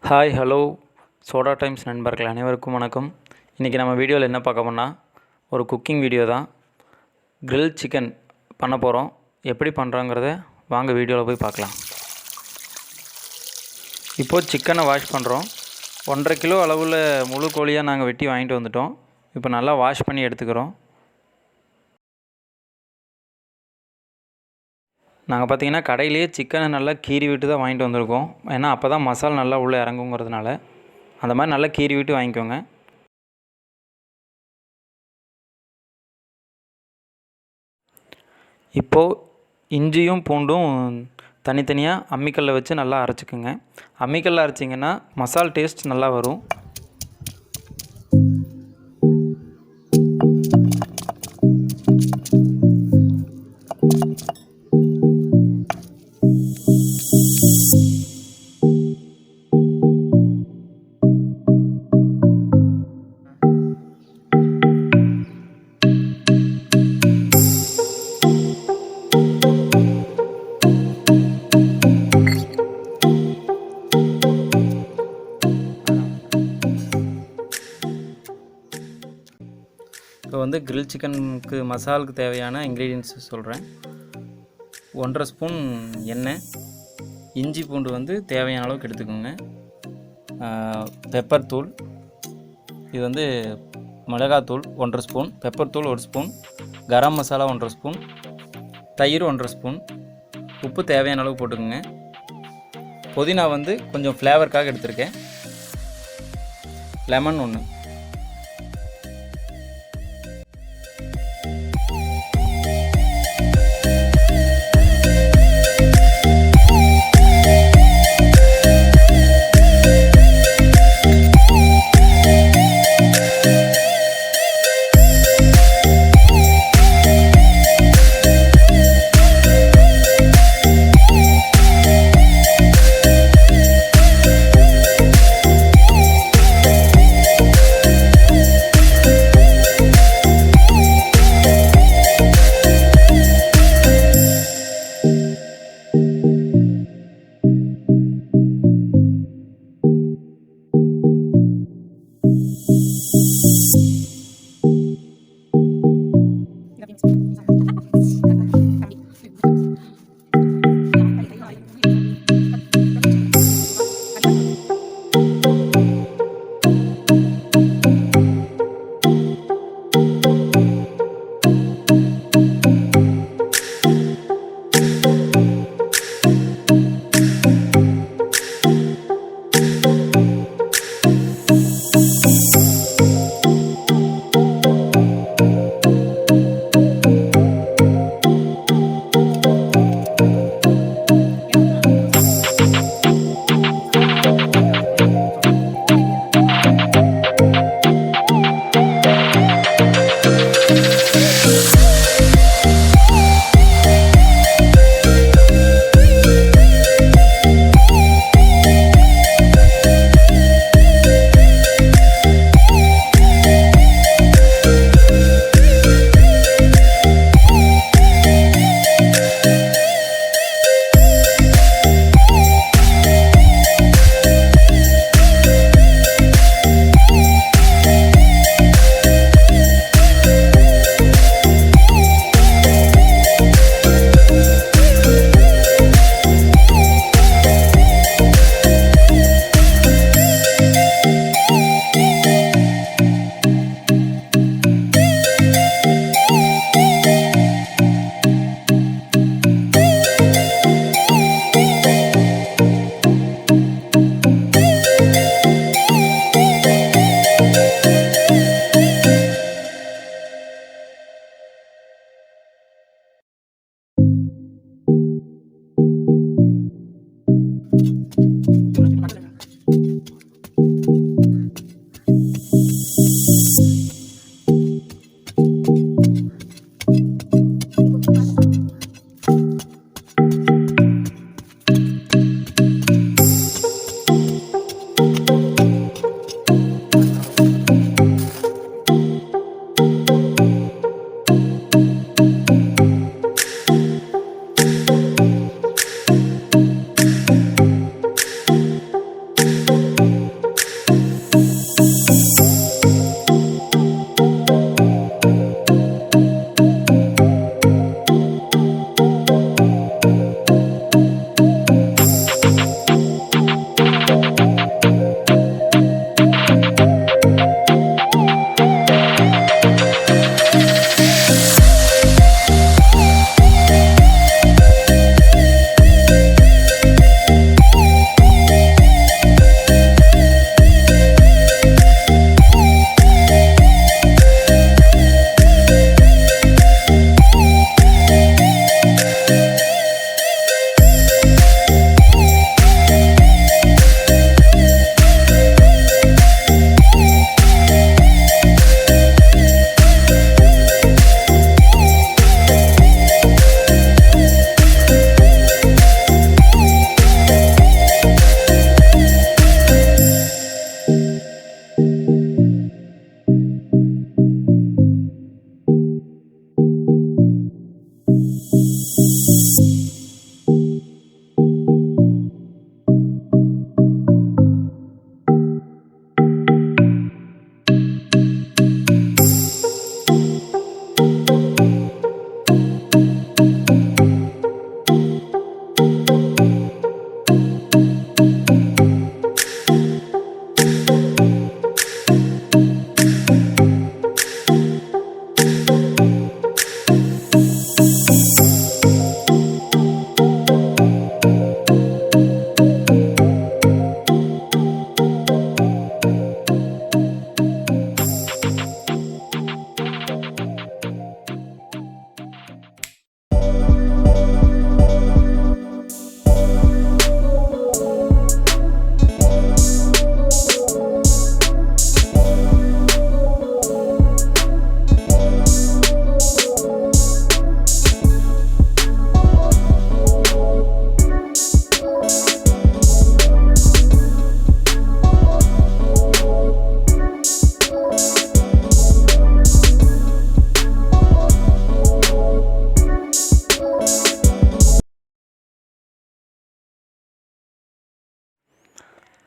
Hi hello soda times நண்பர்கள் அனைவருக்கும் வணக்கம். இன்றைக்கி நம்ம வீடியோவில் என்ன பார்க்க போனால் ஒரு குக்கிங் வீடியோ தான். கிரில் சிக்கன் பண்ண போகிறோம். எப்படி பண்ணுறோங்கிறத வாங்க வீடியோவில் போய் பார்க்கலாம். இப்போது சிக்கனை வாஷ் பண்ணுறோம். 1.5 கிலோ அளவில் முழு கோழியாக நாங்கள் வெட்டி வாங்கிட்டு வந்துட்டோம். இப்போ நல்லா வாஷ் பண்ணி எடுத்துக்கிறோம். நாங்கள் பார்த்திங்கன்னா கடையிலேயே சிக்கனை நல்லா கீறி விட்டு தான் வாங்கிட்டு வந்திருக்கோம். ஏன்னா அப்போ தான் மசாலா நல்லா உள்ளே இறங்குங்கிறதுனால அந்த மாதிரி நல்லா கீறி விட்டு வாங்கிக்கோங்க. இப்போது இஞ்சியும் பூண்டும் தனித்தனியாக அம்மிக்கல்லில் வச்சு நல்லா அரைச்சிக்கோங்க. அம்மிக்கல்லில் அரைச்சிங்கன்னா மசால் டேஸ்ட் நல்லா வரும். இப்போ வந்து கிரில் சிக்கனுக்கு மசாலுக்கு தேவையான இன்க்ரீடியன்ஸ் சொல்கிறேன். 1.5 ஸ்பூன் எண்ணெய், இஞ்சி பூண்டு வந்து தேவையான அளவுக்கு எடுத்துக்கோங்க. பெப்பர் தூள், இது வந்து மிளகாத்தூள் 1.5 ஸ்பூன், பெப்பர் தூள் 1 ஸ்பூன், கரம் மசாலா 1.5 ஸ்பூன், தயிர் 1.5 ஸ்பூன், உப்பு தேவையான அளவு போட்டுக்கோங்க. புதினா வந்து கொஞ்சம் ஃப்ளேவருக்காக எடுத்திருக்கேன். லெமன் 1.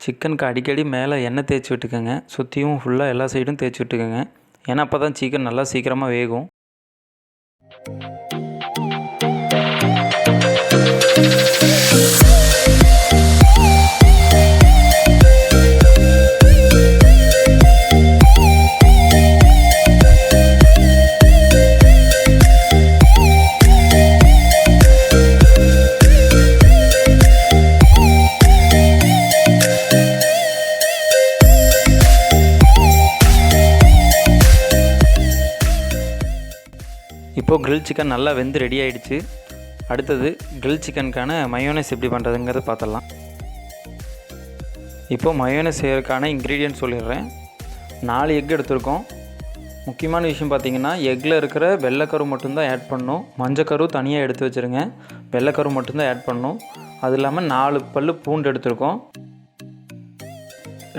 சிக்கனுக்கு அடிக்கடி மேலே எண்ணெய் தேய்ச்சி விட்டுக்கோங்க. சுற்றியும் ஃபுல்லாக எல்லா சைடும் தேய்ச்சி விட்டுக்கோங்க. ஏன்னா அப்போ தான் சிக்கன் நல்லா சீக்கிரமாக வேகும். இப்போது கிரில் சிக்கன் நல்லா வெந்து ரெடி ஆகிடுச்சு. அடுத்தது கிரில் சிக்கனுக்கான மயோனைஸ் எப்படி பண்ணுறதுங்கிறத பார்த்துடலாம். இப்போது மயோனைஸ் செய்யறதுக்கான இன்க்ரீடியன்ட் சொல்லிடுறேன். 4 எக் எடுத்திருக்கோம். முக்கியமான விஷயம் பார்த்திங்கன்னா, எக்கில் இருக்கிற வெள்ளைக்கரு மட்டும்தான் ஆட் பண்ணணும். மஞ்சக்கரு தனியாக எடுத்து வச்சுருங்க. வெள்ளைக்கரு மட்டும்தான் ஆட் பண்ணணும். அது இல்லாமல் 4 பல் பூண்டு எடுத்திருக்கோம்.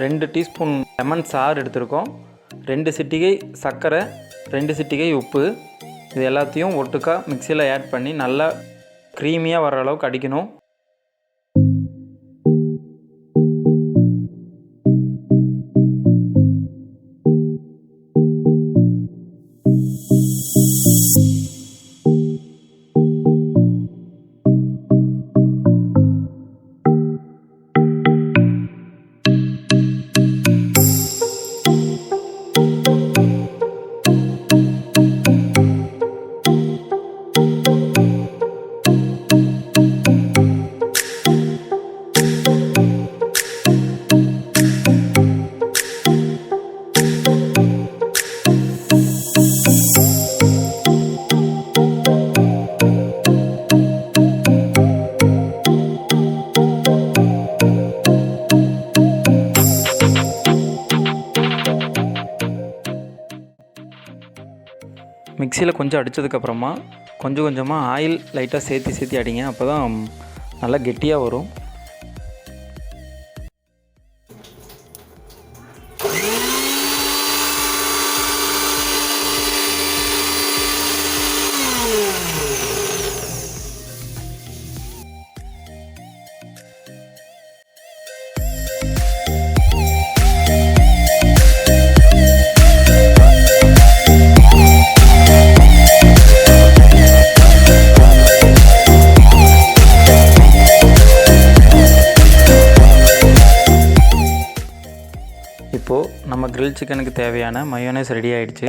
2 டீஸ்பூன் லெமன் சாறு எடுத்திருக்கோம். 2 சிட்டிகை சர்க்கரை, 2 சிட்டிகை உப்பு. இது எல்லாத்தையும் ஒட்டுக்கா மிக்சியில் ஆட் பண்ணி நல்லா க்ரீமியாக வர அளவுக்கு அடிக்கணும். மிக்சியில் கொஞ்சம் அடித்ததுக்கப்புறமா கொஞ்சம் கொஞ்சமாக ஆயில் லைட்டாக சேர்த்தி அடிங்க. அப்போ தான் நல்லா கெட்டியாக வரும். இப்போது நம்ம கிரில் சிக்கனுக்கு தேவையான மயோனைஸ் ரெடி ஆகிடுச்சு.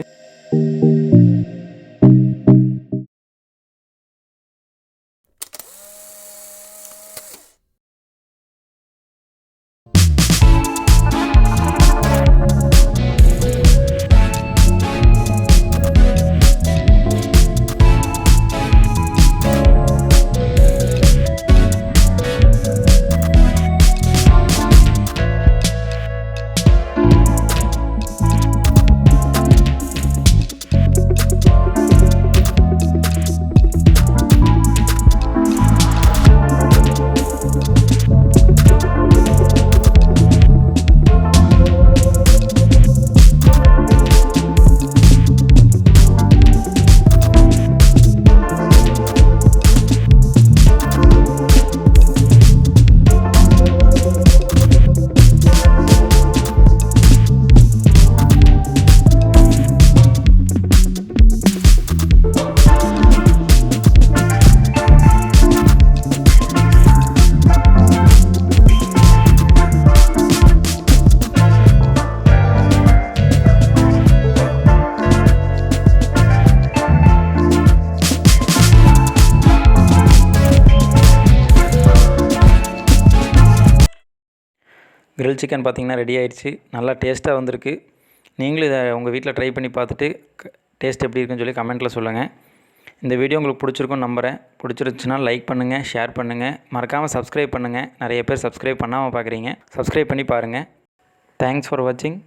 கிரில் சிக்கன் பார்த்திங்கன்னா ரெடி ஆகிடுச்சு. நல்லா டேஸ்ட்டாக வந்திருக்கு. நீங்களும் இதை உங்கள் வீட்டில் ட்ரை பண்ணி பார்த்துட்டு டேஸ்ட் எப்படி இருக்குன்னு சொல்லி கமெண்ட்டில் சொல்லுங்கள். இந்த வீடியோ உங்களுக்கு பிடிச்சிருக்குன்னு நம்புகிறேன். பிடிச்சிருந்துச்சுன்னா லைக் பண்ணுங்கள், ஷேர் பண்ணுங்கள், மறக்காமல் சப்ஸ்கிரைப் பண்ணுங்கள். நிறைய பேர் சப்ஸ்கிரைப் பண்ணாமல் பார்க்குறீங்க. சப்ஸ்கிரைப் பண்ணி பாருங்கள். தேங்க்ஸ் ஃபார் வாட்சிங்.